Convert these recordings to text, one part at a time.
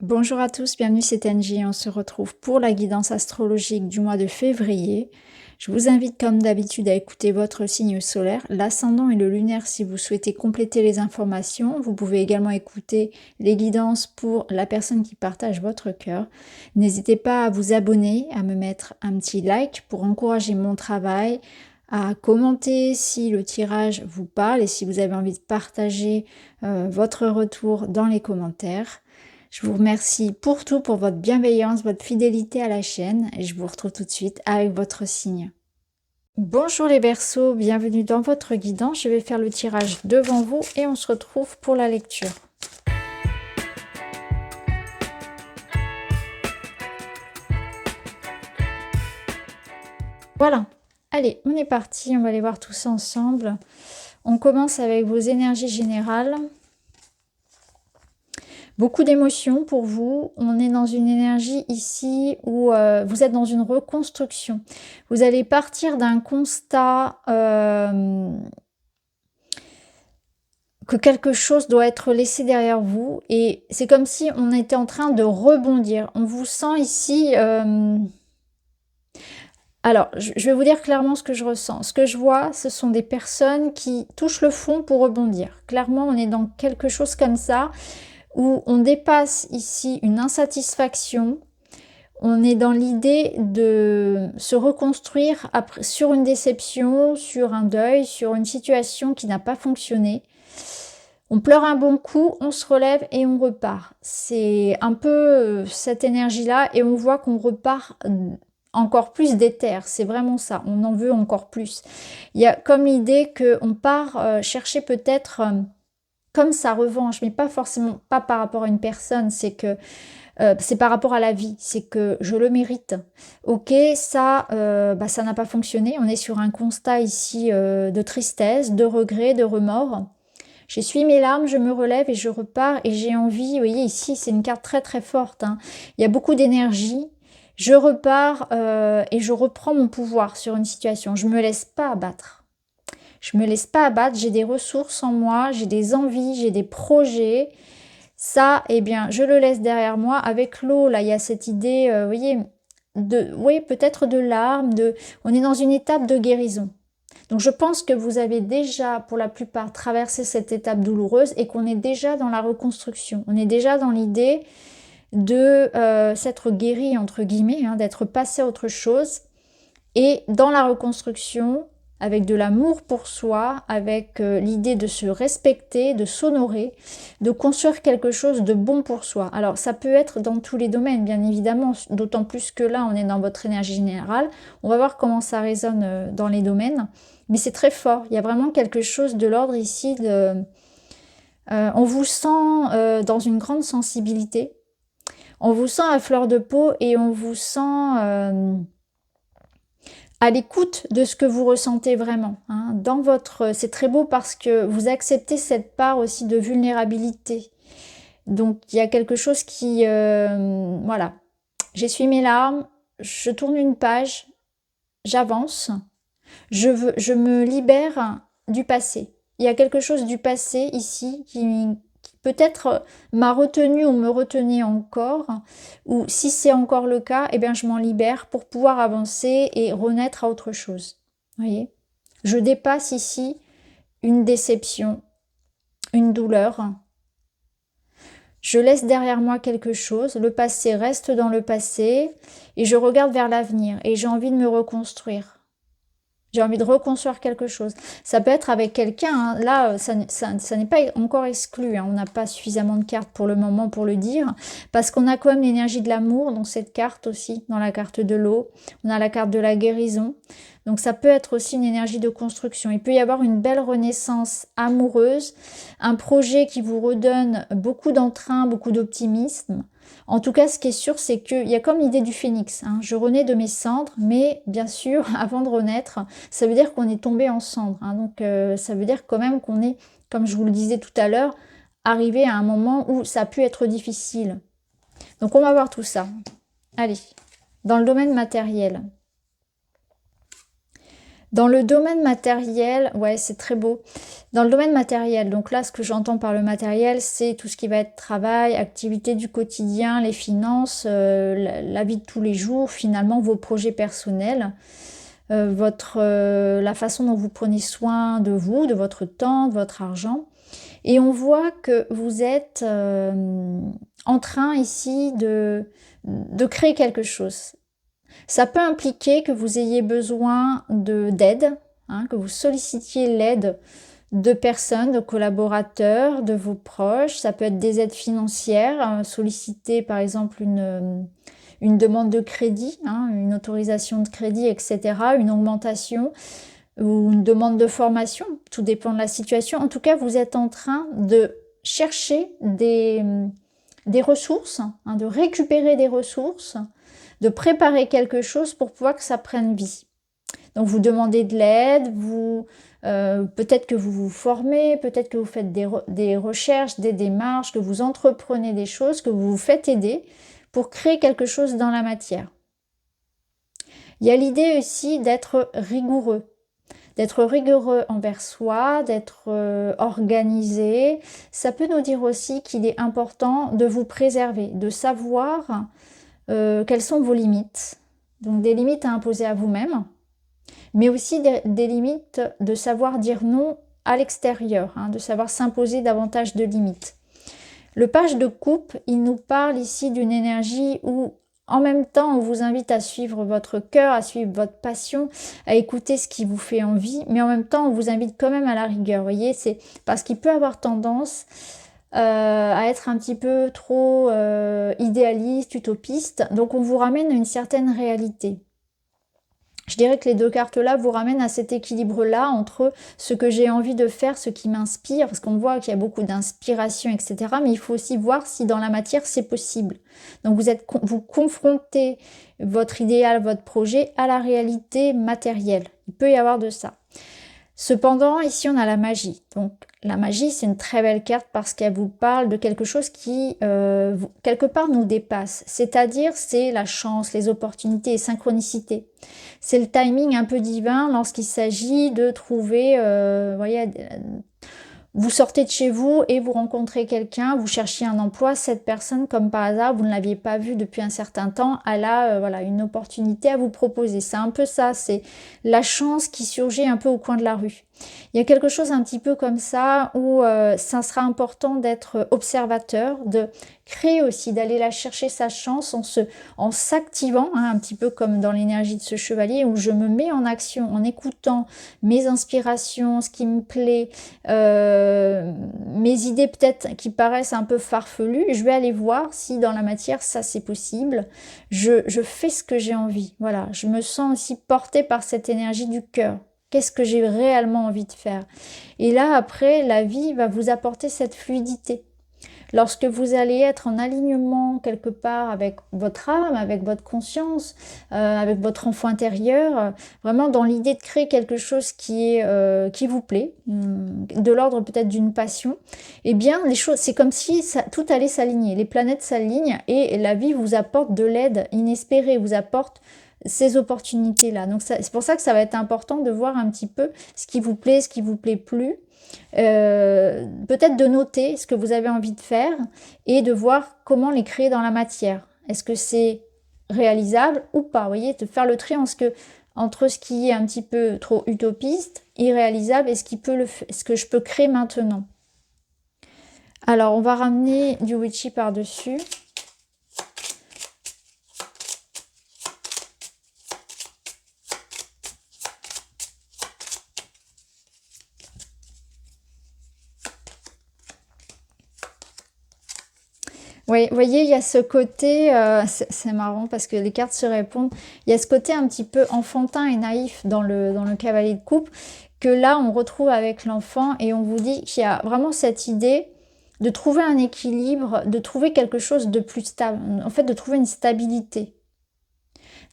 Bonjour à tous, bienvenue, c'est Angie. On se retrouve pour la guidance astrologique du mois de février. Je vous invite comme d'habitude à écouter votre signe solaire, l'ascendant et le lunaire si vous souhaitez compléter les informations. Vous pouvez également écouter les guidances pour la personne qui partage votre cœur. N'hésitez pas à vous abonner, à me mettre un petit like pour encourager mon travail, à commenter si le tirage vous parle et si vous avez envie de partager votre retour dans les commentaires. Je vous remercie pour tout, pour votre bienveillance, votre fidélité à la chaîne et je vous retrouve tout de suite avec votre signe. Bonjour les Verseaux, bienvenue dans votre guidance. Je vais faire le tirage devant vous et on se retrouve pour la lecture. Voilà, allez, on est parti, on va aller voir tout ça ensemble. On commence avec vos énergies générales. Beaucoup d'émotions pour vous. On est dans une énergie ici où vous êtes dans une reconstruction. Vous allez partir d'un constat que quelque chose doit être laissé derrière vous. Et c'est comme si on était en train de rebondir. On vous sent ici... Alors, je vais vous dire clairement ce que je ressens. Ce que je vois, ce sont des personnes qui touchent le fond pour rebondir. Clairement, on est dans quelque chose comme ça, où on dépasse ici une insatisfaction, on est dans l'idée de se reconstruire après, sur une déception, sur un deuil, sur une situation qui n'a pas fonctionné. On pleure un bon coup, on se relève et on repart. C'est un peu cette énergie-là et on voit qu'on repart encore plus d'éther. C'est vraiment ça, on en veut encore plus. Il y a comme l'idée qu'on part chercher peut-être... comme sa revanche, mais pas forcément, pas par rapport à une personne, c'est que c'est par rapport à la vie, c'est que je le mérite. Ok, ça ça n'a pas fonctionné, on est sur un constat ici de tristesse, de regret, de remords. J'essuie mes larmes, je me relève et je repars et j'ai envie, vous voyez ici c'est une carte très très forte, hein. Il y a beaucoup d'énergie, je repars et je reprends mon pouvoir sur une situation, je ne me laisse pas abattre. Je me laisse pas abattre, j'ai des ressources en moi, j'ai des envies, j'ai des projets. Ça, eh bien, je le laisse derrière moi. Avec l'eau, là, il y a cette idée, vous voyez, oui, peut-être de larmes, on est dans une étape de guérison. Donc, je pense que vous avez déjà, pour la plupart, traversé cette étape douloureuse et qu'on est déjà dans la reconstruction. On est déjà dans l'idée de s'être guéri, entre guillemets, hein, d'être passé à autre chose. Et dans la reconstruction, avec de l'amour pour soi, avec l'idée de se respecter, de s'honorer, de construire quelque chose de bon pour soi. Alors ça peut être dans tous les domaines, bien évidemment, d'autant plus que là on est dans votre énergie générale. On va voir comment ça résonne dans les domaines, mais c'est très fort. Il y a vraiment quelque chose de l'ordre ici de... on vous sent dans une grande sensibilité, on vous sent à fleur de peau et on vous sent... à l'écoute de ce que vous ressentez vraiment. Hein. Dans votre, c'est très beau parce que vous acceptez cette part aussi de vulnérabilité. Donc il y a quelque chose qui... voilà. J'essuie mes larmes, je tourne une page, j'avance, je me libère du passé. Il y a quelque chose du passé ici qui peut-être m'a retenu ou me retenait encore, ou si c'est encore le cas, eh bien je m'en libère pour pouvoir avancer et renaître à autre chose. Voyez, je dépasse ici une déception, une douleur. Je laisse derrière moi quelque chose, le passé reste dans le passé et je regarde vers l'avenir et j'ai envie de me reconstruire. J'ai envie de reconstruire quelque chose. Ça peut être avec quelqu'un. Hein. Là, ça n'est pas encore exclu. Hein. On n'a pas suffisamment de cartes pour le moment pour le dire. Parce qu'on a quand même l'énergie de l'amour dans cette carte aussi. Dans la carte de l'eau. On a la carte de la guérison. Donc ça peut être aussi une énergie de construction. Il peut y avoir une belle renaissance amoureuse. Un projet qui vous redonne beaucoup d'entrain, beaucoup d'optimisme. En tout cas, ce qui est sûr, c'est qu'il y a comme l'idée du phénix. Hein. Je renais de mes cendres, mais bien sûr, avant de renaître, ça veut dire qu'on est tombé en cendres. Hein. Donc, ça veut dire quand même qu'on est, comme je vous le disais tout à l'heure, arrivé à un moment où ça a pu être difficile. Donc, on va voir tout ça. Allez, dans le domaine matériel. Dans le domaine matériel, ouais, c'est très beau. Dans le domaine matériel, donc là, ce que j'entends par le matériel, c'est tout ce qui va être travail, activité du quotidien, les finances, la vie de tous les jours, finalement, vos projets personnels, la façon dont vous prenez soin de vous, de votre temps, de votre argent. Et on voit que vous êtes en train ici de créer quelque chose. Ça peut impliquer que vous ayez besoin d'aide, hein, que vous sollicitiez l'aide de personnes, de collaborateurs, de vos proches. Ça peut être des aides financières, solliciter par exemple une demande de crédit, hein, une autorisation de crédit, etc., une augmentation ou une demande de formation, tout dépend de la situation. En tout cas, vous êtes en train de chercher des ressources, hein, de récupérer des ressources, de préparer quelque chose pour pouvoir que ça prenne vie. Donc vous demandez de l'aide, peut-être que vous vous formez, peut-être que vous faites des recherches, des démarches, que vous entreprenez des choses, que vous vous faites aider pour créer quelque chose dans la matière. Il y a l'idée aussi d'être rigoureux envers soi, d'être organisé. Ça peut nous dire aussi qu'il est important de vous préserver, de savoir quelles sont vos limites. Donc des limites à imposer à vous-même, mais aussi des limites de savoir dire non à l'extérieur, hein, de savoir s'imposer davantage de limites. Le page de coupe, il nous parle ici d'une énergie où en même temps, on vous invite à suivre votre cœur, à suivre votre passion, à écouter ce qui vous fait envie, mais en même temps, on vous invite quand même à la rigueur. Vous voyez, c'est parce qu'il peut avoir tendance à être un petit peu trop idéaliste, utopiste. Donc, on vous ramène à une certaine réalité. Je dirais que les deux cartes-là vous ramènent à cet équilibre-là entre ce que j'ai envie de faire, ce qui m'inspire, parce qu'on voit qu'il y a beaucoup d'inspiration, etc. Mais il faut aussi voir si dans la matière, c'est possible. Donc vous confrontez votre idéal, votre projet à la réalité matérielle. Il peut y avoir de ça. Cependant, ici, on a la magie. Donc, la magie, c'est une très belle carte parce qu'elle vous parle de quelque chose qui, quelque part, nous dépasse. C'est-à-dire, c'est la chance, les opportunités, les synchronicités. C'est le timing un peu divin lorsqu'il s'agit de trouver, voyez, vous sortez de chez vous et vous rencontrez quelqu'un, vous cherchiez un emploi, cette personne, comme par hasard, vous ne l'aviez pas vue depuis un certain temps, elle a voilà, une opportunité à vous proposer. C'est un peu ça, c'est la chance qui surgit un peu au coin de la rue. Il y a quelque chose un petit peu comme ça où ça sera important d'être observateur, de créer aussi, d'aller la chercher sa chance en s'activant, hein, un petit peu comme dans l'énergie de ce chevalier où je me mets en action en écoutant mes inspirations, ce qui me plaît, mes idées peut-être qui paraissent un peu farfelues, je vais aller voir si dans la matière ça c'est possible. Je fais ce que j'ai envie, voilà, je me sens aussi portée par cette énergie du cœur. Qu'est-ce que j'ai réellement envie de faire? Et là, après, la vie va vous apporter cette fluidité. Lorsque vous allez être en alignement quelque part avec votre âme, avec votre conscience, avec votre enfant intérieur, vraiment dans l'idée de créer quelque chose qui vous plaît, de l'ordre peut-être d'une passion, eh bien les choses, c'est comme si tout allait s'aligner, les planètes s'alignent et la vie vous apporte de l'aide inespérée, vous apporte ces opportunités-là. Donc c'est pour ça que ça va être important de voir un petit peu ce qui vous plaît, ce qui vous plaît plus. Peut-être de noter ce que vous avez envie de faire et de voir comment les créer dans la matière. Est-ce que c'est réalisable ou pas? Vous voyez, de faire le tri entre ce qui est un petit peu trop utopiste, irréalisable et ce que je peux créer maintenant. Alors, on va ramener du witchy par-dessus. Oui, vous voyez, il y a ce côté, c'est marrant parce que les cartes se répondent, il y a ce côté un petit peu enfantin et naïf dans le cavalier de coupe, que là on retrouve avec l'enfant et on vous dit qu'il y a vraiment cette idée de trouver un équilibre, de trouver quelque chose de plus stable, en fait de trouver une stabilité,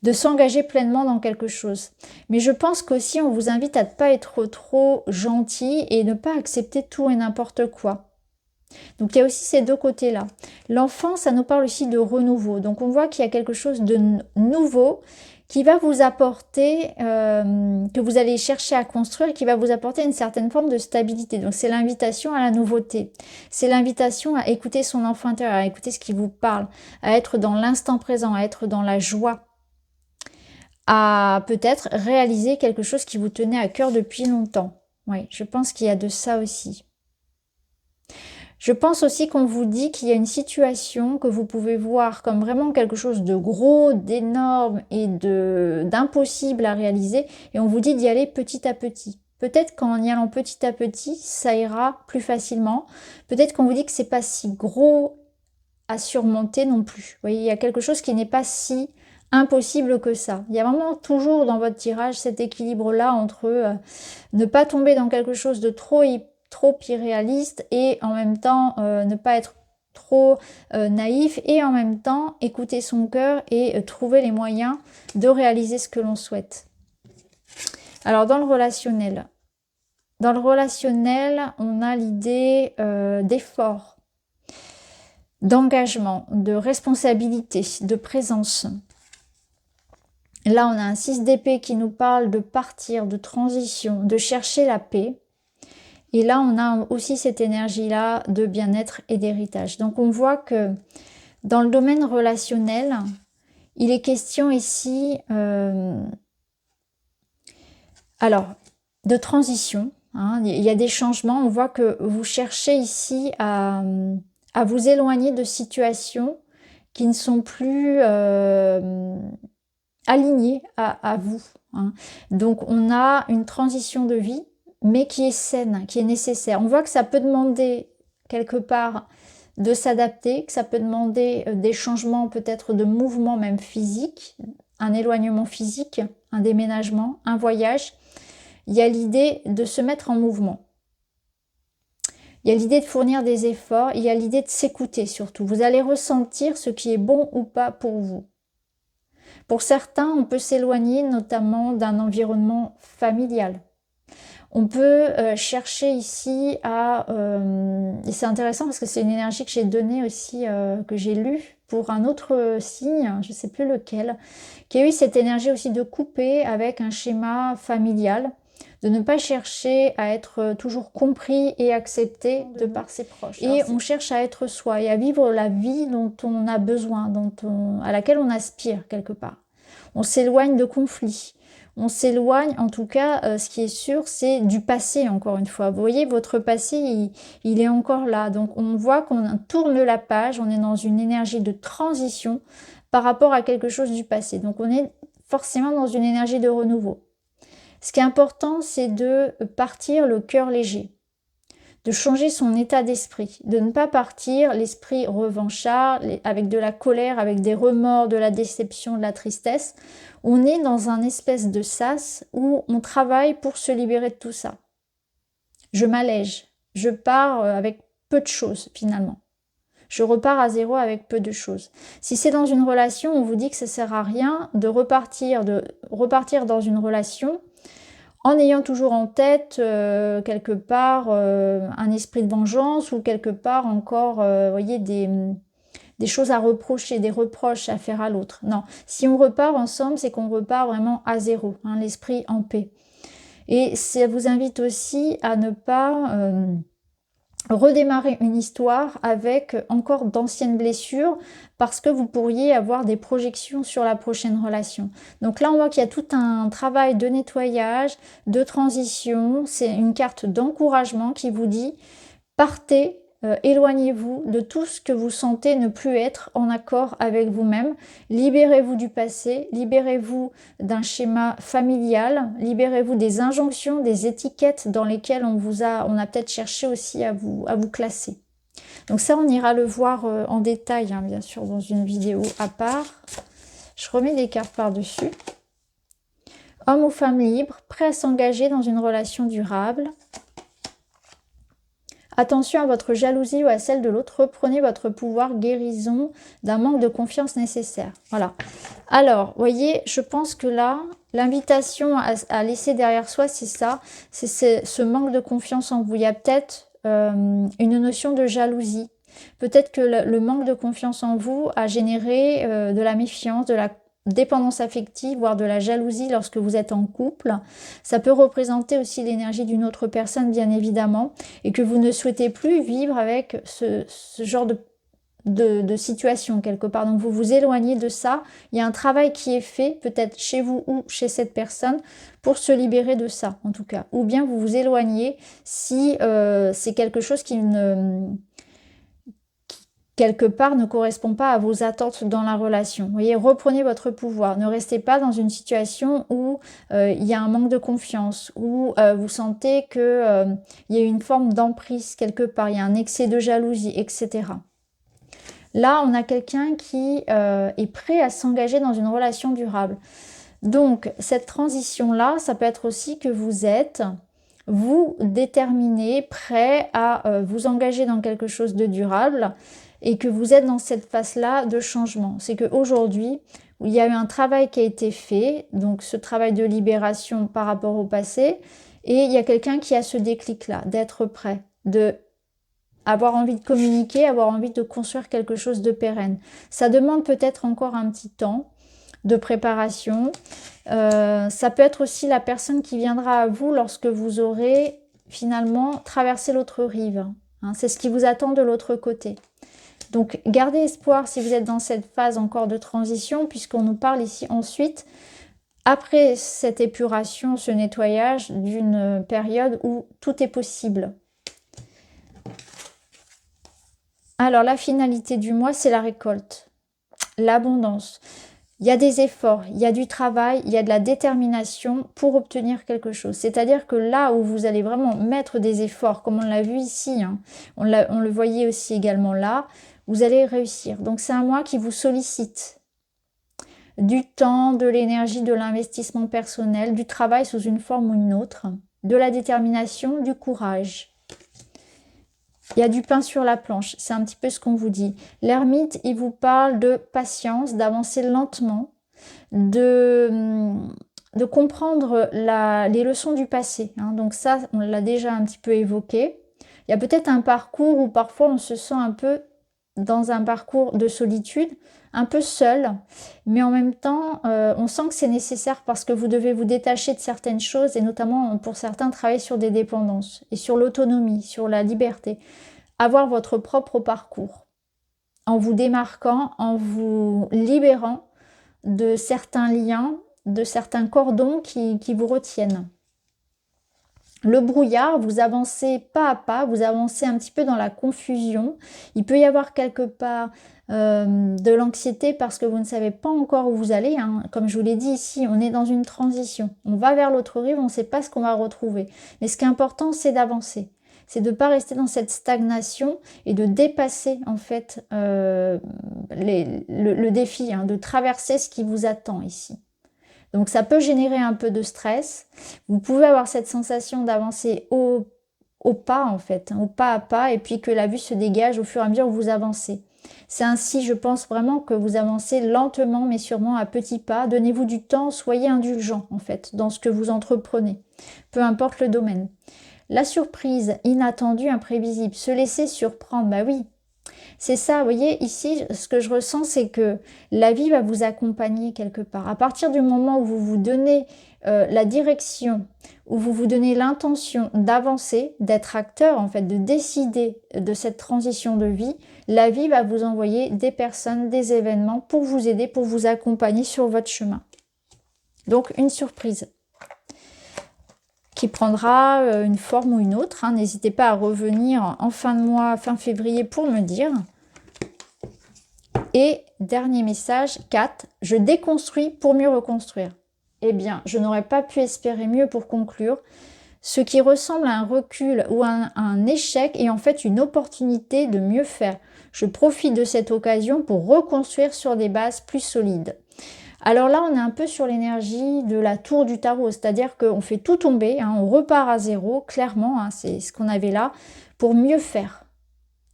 de s'engager pleinement dans quelque chose. Mais je pense qu'aussi on vous invite à ne pas être trop gentil et ne pas accepter tout et n'importe quoi. Donc il y a aussi ces deux côtés-là. L'enfant, ça nous parle aussi de renouveau. Donc on voit qu'il y a quelque chose de nouveau qui va vous apporter, que vous allez chercher à construire, qui va vous apporter une certaine forme de stabilité. Donc c'est l'invitation à la nouveauté, c'est l'invitation à écouter son enfant intérieur, à écouter ce qui vous parle, à être dans l'instant présent, à être dans la joie, à peut-être réaliser quelque chose qui vous tenait à cœur depuis longtemps. Oui, je pense qu'il y a de ça aussi. Je pense aussi qu'on vous dit qu'il y a une situation que vous pouvez voir comme vraiment quelque chose de gros, d'énorme et d'impossible à réaliser, et on vous dit d'y aller petit à petit. Peut-être qu'en y allant petit à petit, ça ira plus facilement. Peut-être qu'on vous dit que c'est pas si gros à surmonter non plus. Vous voyez, il y a quelque chose qui n'est pas si impossible que ça. Il y a vraiment toujours dans votre tirage cet équilibre-là entre ne pas tomber dans quelque chose de trop irréaliste et en même temps ne pas être trop naïf et en même temps écouter son cœur et trouver les moyens de réaliser ce que l'on souhaite. Alors dans le relationnel, on a l'idée d'effort, d'engagement, de responsabilité, de présence. Là, on a un 6 d'épée qui nous parle de partir, de transition, de chercher la paix. Et là, on a aussi cette énergie-là de bien-être et d'héritage. Donc, on voit que dans le domaine relationnel, il est question ici, alors, de transition. Hein, il y a des changements. On voit que vous cherchez ici à vous éloigner de situations qui ne sont plus alignées à vous. Hein. Donc, on a une transition de vie, mais qui est saine, qui est nécessaire. On voit que ça peut demander quelque part de s'adapter, que ça peut demander des changements peut-être de mouvement même physique, un éloignement physique, un déménagement, un voyage. Il y a l'idée de se mettre en mouvement. Il y a l'idée de fournir des efforts, il y a l'idée de s'écouter surtout. Vous allez ressentir ce qui est bon ou pas pour vous. Pour certains, on peut s'éloigner notamment d'un environnement familial. On peut chercher ici à... et c'est intéressant parce que c'est une énergie que j'ai donnée aussi, que j'ai lue pour un autre signe, je ne sais plus lequel, qui a eu cette énergie aussi de couper avec un schéma familial, de ne pas chercher à être toujours compris et accepté de par ses proches. Et on cherche à être soi et à vivre la vie dont on a besoin, à laquelle on aspire quelque part. On s'éloigne de conflits. On s'éloigne, en tout cas, ce qui est sûr, c'est du passé, encore une fois. Vous voyez, votre passé, il est encore là. Donc, on voit qu'on tourne la page, on est dans une énergie de transition par rapport à quelque chose du passé. Donc, on est forcément dans une énergie de renouveau. Ce qui est important, c'est de partir le cœur léger, de changer son état d'esprit, de ne pas partir l'esprit revanchard, avec de la colère, avec des remords, de la déception, de la tristesse. On est dans un espèce de sas où on travaille pour se libérer de tout ça. Je m'allège, je pars avec peu de choses finalement. Je repars à zéro avec peu de choses. Si c'est dans une relation, on vous dit que ça ne sert à rien de repartir dans une relation en ayant toujours en tête quelque part un esprit de vengeance ou quelque part encore, voyez, des choses à reprocher, des reproches à faire à l'autre. Non, si on repart ensemble, c'est qu'on repart vraiment à zéro, hein, l'esprit en paix. Et ça vous invite aussi à ne pas redémarrer une histoire avec encore d'anciennes blessures parce que vous pourriez avoir des projections sur la prochaine relation. Donc là, on voit qu'il y a tout un travail de nettoyage, de transition. C'est une carte d'encouragement qui vous dit « Partez ». Éloignez-vous de tout ce que vous sentez ne plus être en accord avec vous-même. Libérez-vous du passé, libérez-vous d'un schéma familial, libérez-vous des injonctions, des étiquettes dans lesquelles on a peut-être cherché aussi à vous classer. Donc ça, on ira le voir en détail, hein, bien sûr, dans une vidéo à part. Je remets des cartes par-dessus. Homme ou femme libre, prêt à s'engager dans une relation durable. Attention à votre jalousie ou à celle de l'autre. Reprenez votre pouvoir, guérison d'un manque de confiance nécessaire. Voilà. Alors, voyez, je pense que là, l'invitation à laisser derrière soi, c'est ça. C'est ce manque de confiance en vous. Il y a peut-être une notion de jalousie. Peut-être que le manque de confiance en vous a généré de la méfiance, de la dépendance affective, voire de la jalousie lorsque vous êtes en couple. Ça peut représenter aussi l'énergie d'une autre personne, bien évidemment, et que vous ne souhaitez plus vivre avec ce genre de situation quelque part. Donc vous vous éloignez de ça. Il y a un travail qui est fait, peut-être chez vous ou chez cette personne, pour se libérer de ça, en tout cas. Ou bien vous vous éloignez si c'est quelque chose qui quelque part ne correspond pas à vos attentes dans la relation. Vous voyez, reprenez votre pouvoir. Ne restez pas dans une situation où il y a un manque de confiance, où vous sentez que il y a une forme d'emprise quelque part, il y a un excès de jalousie, etc. Là, on a quelqu'un qui est prêt à s'engager dans une relation durable. Donc, cette transition-là, ça peut être aussi que vous êtes, vous, déterminé, prêt à vous engager dans quelque chose de durable et que vous êtes dans cette phase-là de changement. C'est qu'aujourd'hui, il y a eu un travail qui a été fait, donc ce travail de libération par rapport au passé, et il y a quelqu'un qui a ce déclic-là, d'être prêt, de avoir envie de communiquer, avoir envie de construire quelque chose de pérenne. Ça demande peut-être encore un petit temps de préparation. Ça peut être aussi la personne qui viendra à vous lorsque vous aurez finalement traversé l'autre rive. Hein, c'est ce qui vous attend de l'autre côté. Donc gardez espoir si vous êtes dans cette phase encore de transition, puisqu'on nous parle ici ensuite, après cette épuration, ce nettoyage, d'une période où tout est possible. Alors la finalité du mois, c'est la récolte, l'abondance. Il y a des efforts, il y a du travail, il y a de la détermination pour obtenir quelque chose. C'est-à-dire que là où vous allez vraiment mettre des efforts, comme on l'a vu ici, hein, on le voyait aussi également là, vous allez réussir. Donc c'est un mois qui vous sollicite du temps, de l'énergie, de l'investissement personnel, du travail sous une forme ou une autre, de la détermination, du courage. Il y a du pain sur la planche, c'est un petit peu ce qu'on vous dit. L'ermite, il vous parle de patience, d'avancer lentement, de comprendre les leçons du passé. Hein. Donc ça, on l'a déjà un petit peu évoqué. Il y a peut-être un parcours où parfois on se sent un peu dans un parcours de solitude, un peu seul, mais en même temps, on sent que c'est nécessaire parce que vous devez vous détacher de certaines choses et notamment pour certains travailler sur des dépendances et sur l'autonomie, sur la liberté. Avoir votre propre parcours en vous démarquant, en vous libérant de certains liens, de certains cordons qui vous retiennent. Le brouillard, vous avancez pas à pas, vous avancez un petit peu dans la confusion. Il peut y avoir quelque part de l'anxiété parce que vous ne savez pas encore où vous allez. Hein. Comme je vous l'ai dit ici, on est dans une transition. On va vers l'autre rive, on ne sait pas ce qu'on va retrouver. Mais ce qui est important, c'est d'avancer. C'est de ne pas rester dans cette stagnation et de dépasser en fait le défi, hein, de traverser ce qui vous attend ici. Donc ça peut générer un peu de stress. Vous pouvez avoir cette sensation d'avancer au pas en fait, hein, au pas à pas, et puis que la vue se dégage au fur et à mesure où vous avancez. C'est ainsi, je pense vraiment que vous avancez lentement mais sûrement à petits pas. Donnez-vous du temps, soyez indulgent en fait dans ce que vous entreprenez, peu importe le domaine. La surprise, inattendue, imprévisible, se laisser surprendre, bah oui. C'est ça, vous voyez, ici, ce que je ressens, c'est que la vie va vous accompagner quelque part. À partir du moment où vous vous donnez la direction, où vous vous donnez l'intention d'avancer, d'être acteur, en fait, de décider de cette transition de vie, la vie va vous envoyer des personnes, des événements pour vous aider, pour vous accompagner sur votre chemin. Donc, une surprise qui prendra une forme ou une autre. Hein. N'hésitez pas à revenir en fin de mois, fin février pour me dire. Et dernier message, 4, je déconstruis pour mieux reconstruire. Eh bien, je n'aurais pas pu espérer mieux pour conclure. Ce qui ressemble à un recul ou à un échec est en fait une opportunité de mieux faire. Je profite de cette occasion pour reconstruire sur des bases plus solides. Alors là, on est un peu sur l'énergie de la tour du tarot, c'est-à-dire qu'on fait tout tomber, hein, on repart à zéro, clairement, hein, c'est ce qu'on avait là, pour mieux faire.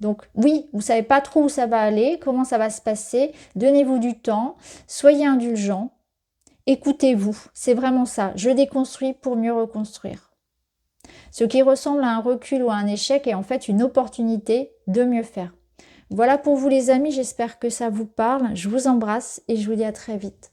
Donc oui, vous ne savez pas trop où ça va aller, comment ça va se passer, donnez-vous du temps, soyez indulgents, écoutez-vous, c'est vraiment ça, je déconstruis pour mieux reconstruire. Ce qui ressemble à un recul ou à un échec est en fait une opportunité de mieux faire. Voilà pour vous les amis, j'espère que ça vous parle, je vous embrasse et je vous dis à très vite.